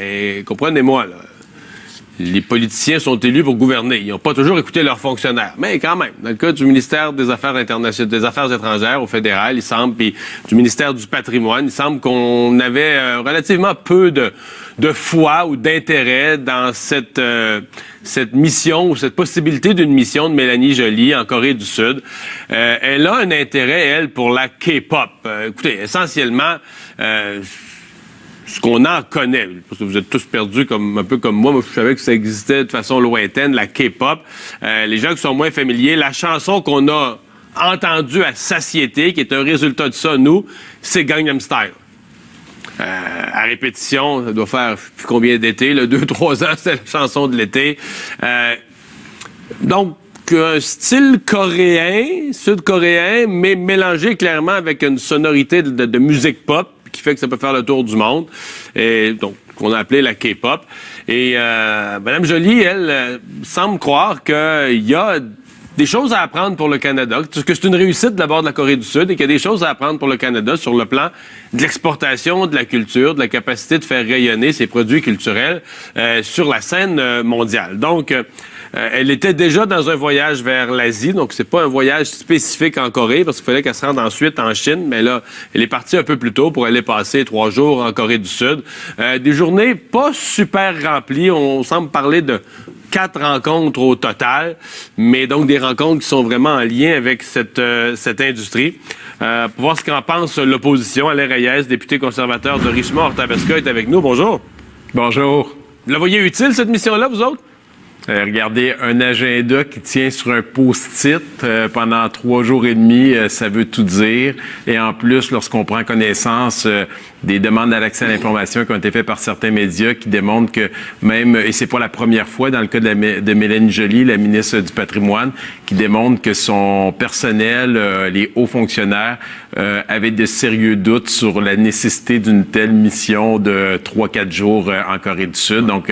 mais comprenez-moi, là. Les politiciens sont élus pour gouverner. Ils n'ont pas toujours écouté leurs fonctionnaires. Mais quand même, dans le cas du ministère des Affaires internationales, des Affaires étrangères au fédéral, il semble, puis du ministère du patrimoine, il semble qu'on avait relativement peu de foi ou d'intérêt dans cette mission ou cette possibilité d'une mission de Mélanie Joly en Corée du Sud. Elle a un intérêt, elle, pour la K-pop. Écoutez, essentiellement... ce qu'on en connaît, parce que vous êtes tous perdus un peu comme moi. Moi, je savais que ça existait de façon lointaine, la K-pop. Les gens qui sont moins familiers, la chanson qu'on a entendue à satiété, qui est un résultat de ça, nous, c'est Gangnam Style. À répétition, ça doit faire combien d'été, 2-3 ans, c'est la chanson de l'été. Donc, un style coréen, sud-coréen, mais mélangé clairement avec une sonorité de musique pop, qui fait que ça peut faire le tour du monde, et donc qu'on a appelé la K-pop. Et Mme Joly, elle, semble croire qu'il y a des choses à apprendre pour le Canada, que c'est une réussite de la part de la Corée du Sud et qu'il y a des choses à apprendre pour le Canada sur le plan de l'exportation, de la culture, de la capacité de faire rayonner ses produits culturels sur la scène mondiale. Donc, elle était déjà dans un voyage vers l'Asie, donc c'est pas un voyage spécifique en Corée, parce qu'il fallait qu'elle se rende ensuite en Chine, mais là, elle est partie un peu plus tôt pour aller passer 3 jours en Corée du Sud. Des journées pas super remplies, on semble parler de 4 rencontres au total, mais donc des rencontres qui sont vraiment en lien avec cette industrie. Pour voir ce qu'en pense l'opposition, Alain Reyes, député conservateur de Richmond-Ortabesca, est avec nous. Bonjour. Bonjour. Vous la voyez utile, cette mission-là, vous autres? Regardez, un agenda qui tient sur un post-it pendant 3 jours et demi, ça veut tout dire. Et en plus, lorsqu'on prend connaissance des demandes à l'accès à l'information qui ont été faites par certains médias qui démontrent que même, et c'est pas la première fois dans le cas de Mélanie Joly, la ministre du Patrimoine, qui démontre que son personnel, les hauts fonctionnaires, avaient de sérieux doutes sur la nécessité d'une telle mission de 3-4 jours en Corée du Sud. Donc,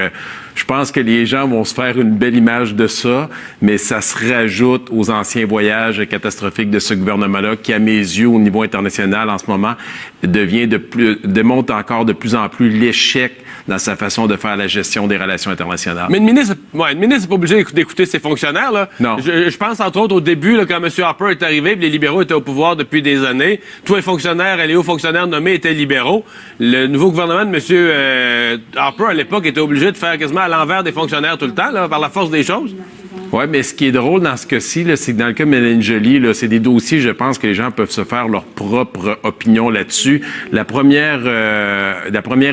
je pense que les gens vont se faire une belle image de ça, mais ça se rajoute aux anciens voyages catastrophiques de ce gouvernement-là qui, à mes yeux, au niveau international en ce moment, démontre encore de plus en plus l'échec dans sa façon de faire la gestion des relations internationales. Mais une ministre n'est pas obligée d'écouter ses fonctionnaires, là. Non. Je pense, entre autres, au début, là, quand M. Harper est arrivé, puis les libéraux étaient au pouvoir depuis des années, tous les fonctionnaires et les hauts fonctionnaires nommés étaient libéraux. Le nouveau gouvernement de M. Harper, à l'époque, était obligé de faire quasiment à l'envers des fonctionnaires tout le temps, là, par la force des choses. Oui, mais ce qui est drôle dans ce cas-ci, là, c'est que dans le cas de Mélanie Joly, là, c'est des dossiers, je pense que les gens peuvent se faire leur propre opinion là-dessus. La première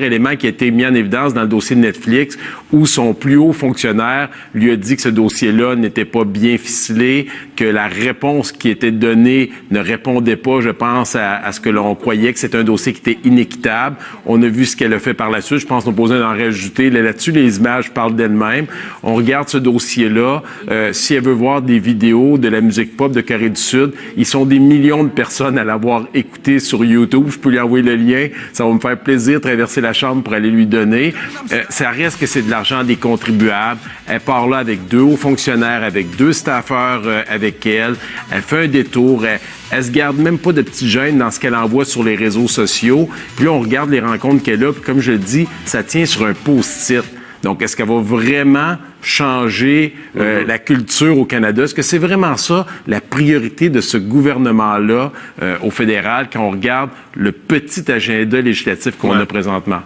élément qui a été mis en évidence dans le dossier de Netflix, où son plus haut fonctionnaire lui a dit que ce dossier-là n'était pas bien ficelé, que la réponse qui était donnée ne répondait pas, je pense, à ce que l'on croyait, que c'était un dossier qui était inéquitable. On a vu ce qu'elle a fait par la suite. Je pense qu'on n'a pas besoin d'en rajouter. Là-dessus, les images parlent d'elles-mêmes. On regarde ce dossier-là. Si elle veut voir des vidéos de la musique pop de Corée du Sud, ils sont des millions de personnes à l'avoir écouté sur YouTube. Je peux lui envoyer le lien. Ça va me faire plaisir de traverser la chambre pour aller lui donner. Ça reste que c'est de l'argent des contribuables. Elle part là avec 2 hauts fonctionnaires, avec 2 staffeurs avec elle. Elle fait un détour. Elle se garde même pas de petits gênes dans ce qu'elle envoie sur les réseaux sociaux. Puis là, on regarde les rencontres qu'elle a. Puis comme je le dis, ça tient sur un post-it. Donc, est-ce qu'elle va vraiment changer la culture au Canada? Est-ce que c'est vraiment ça, la priorité de ce gouvernement-là au fédéral, quand on regarde le petit agenda législatif qu'on a présentement?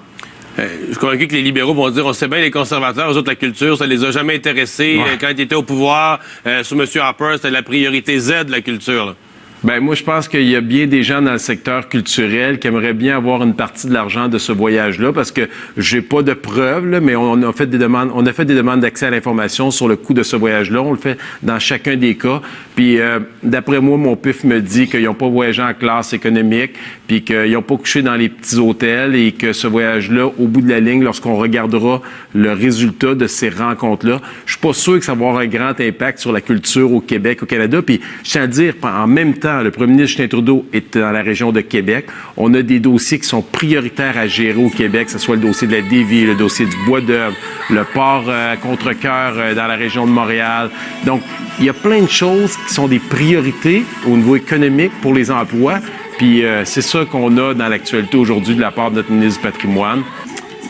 Je suis convaincu que les libéraux vont dire, on sait bien, les conservateurs, eux autres, la culture, ça les a jamais intéressés. Ouais. Quand ils étaient au pouvoir, sous M. Harper, c'était la priorité Z de la culture, là. Ben moi, je pense qu'il y a bien des gens dans le secteur culturel qui aimeraient bien avoir une partie de l'argent de ce voyage-là, parce que j'ai pas de preuves, là, mais on a fait des demandes d'accès à l'information sur le coût de ce voyage-là. On le fait dans chacun des cas. Puis, d'après moi, mon PIF me dit qu'ils n'ont pas voyagé en classe économique, puis qu'ils n'ont pas couché dans les petits hôtels, et que ce voyage-là, au bout de la ligne, lorsqu'on regardera le résultat de ces rencontres-là, je suis pas sûr que ça va avoir un grand impact sur la culture au Québec, au Canada. Puis, je tiens à dire, en même temps, le premier ministre Justin Trudeau est dans la région de Québec. On a des dossiers qui sont prioritaires à gérer au Québec, que ce soit le dossier de la Dévie, le dossier du Bois-d'Œuvre, le port Contrecœur dans la région de Montréal. Donc, il y a plein de choses qui sont des priorités au niveau économique pour les emplois. Puis c'est ça qu'on a dans l'actualité aujourd'hui de la part de notre ministre du Patrimoine.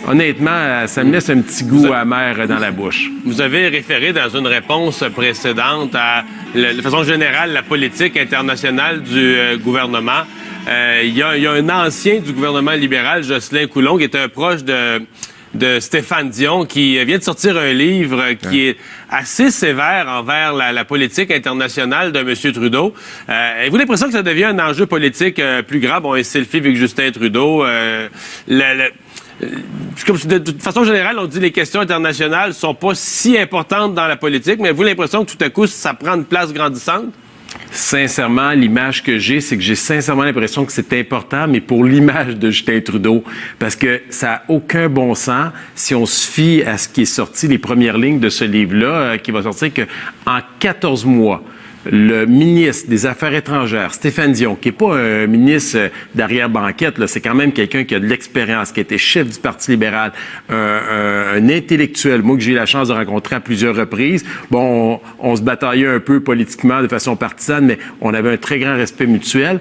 honnêtement, ça me laisse un petit goût amer dans la bouche. Vous avez référé dans une réponse précédente à, de façon générale, la politique internationale du gouvernement. Il y a un ancien du gouvernement libéral, Jocelyn Coulon, qui est un proche de Stéphane Dion, qui vient de sortir un livre qui est assez sévère envers la politique internationale de M. Trudeau. Avez-vous l'impression que ça devient un enjeu politique plus grave? Bon, un selfie avec Justin Trudeau. De façon générale, on dit que les questions internationales sont pas si importantes dans la politique, mais avez-vous l'impression que tout à coup, ça prend une place grandissante? Sincèrement, l'image que j'ai, c'est que j'ai sincèrement l'impression que c'est important, mais pour l'image de Justin Trudeau, parce que ça n'a aucun bon sens si on se fie à ce qui est sorti, les premières lignes de ce livre-là, qui va sortir qu'en 14 mois, le ministre des Affaires étrangères, Stéphane Dion, qui n'est pas un ministre d'arrière-banquette, là, c'est quand même quelqu'un qui a de l'expérience, qui a été chef du Parti libéral, un intellectuel, moi que j'ai eu la chance de rencontrer à plusieurs reprises. Bon, on se bataillait un peu politiquement de façon partisane, mais on avait un très grand respect mutuel.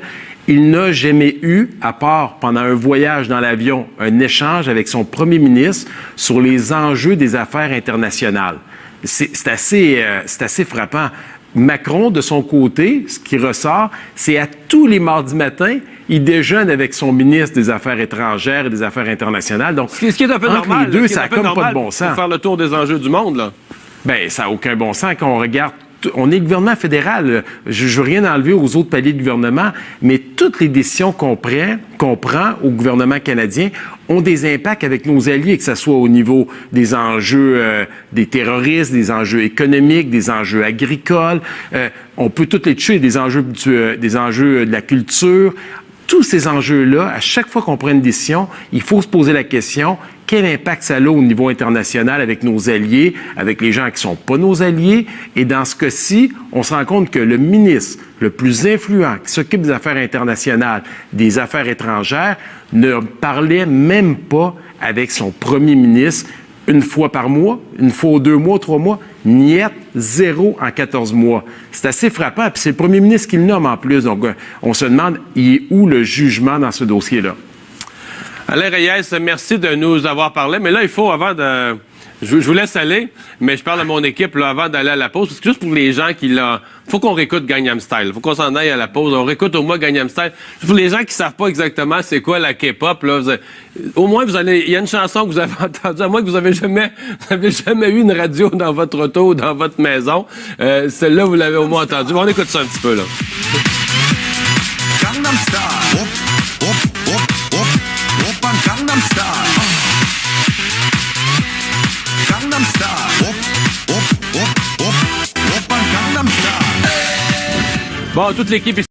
Il n'a jamais eu, à part pendant un voyage dans l'avion, un échange avec son premier ministre sur les enjeux des affaires internationales. C'est assez frappant. Macron, de son côté, ce qui ressort, c'est à tous les mardis matins, il déjeune avec son ministre des Affaires étrangères et des Affaires internationales. Donc, ce qui est un peu entre normal. les deux, ça n'a comme pas de bon sens. Pour faire le tour des enjeux du monde, là. Bien, ça n'a aucun bon sens quand on regarde. On est le gouvernement fédéral. Je ne veux rien enlever aux autres paliers de gouvernement, mais toutes les décisions qu'on prend au gouvernement canadien ont des impacts avec nos alliés, que ce soit au niveau des enjeux des terroristes, des enjeux économiques, des enjeux agricoles. On peut toutes les toucher, des enjeux de la culture. Tous ces enjeux-là, à chaque fois qu'on prend une décision, il faut se poser la question, quel impact ça a au niveau international avec nos alliés, avec les gens qui ne sont pas nos alliés? Et dans ce cas-ci, on se rend compte que le ministre le plus influent, qui s'occupe des affaires internationales, des affaires étrangères, ne parlait même pas avec son premier ministre une fois par mois, une fois aux 2 mois, 3 mois, niet, 0 en 14 mois. C'est assez frappant. Puis c'est le premier ministre qui le nomme en plus. Donc, on se demande, il est où le jugement dans ce dossier-là? Alain Reyes, merci de nous avoir parlé. Mais là, il faut, avant de... Je vous laisse aller, mais je parle à mon équipe là, avant d'aller à la pause. Parce que juste pour les gens qui l'ont... faut qu'on réécoute Gangnam Style. Faut qu'on s'en aille à la pause. On réécoute au moins Gangnam Style. Pour les gens qui savent pas exactement c'est quoi la K-pop, là, au moins vous allez... Il y a une chanson que vous avez entendue, à moins que vous avez jamais eu une radio dans votre auto ou dans votre maison. Celle-là, vous l'avez au moins entendue. Bon, on écoute ça un petit peu, là. Gangnam Style. Gangnam Style. Gangnam Style. Bon, toute l'équipe ici.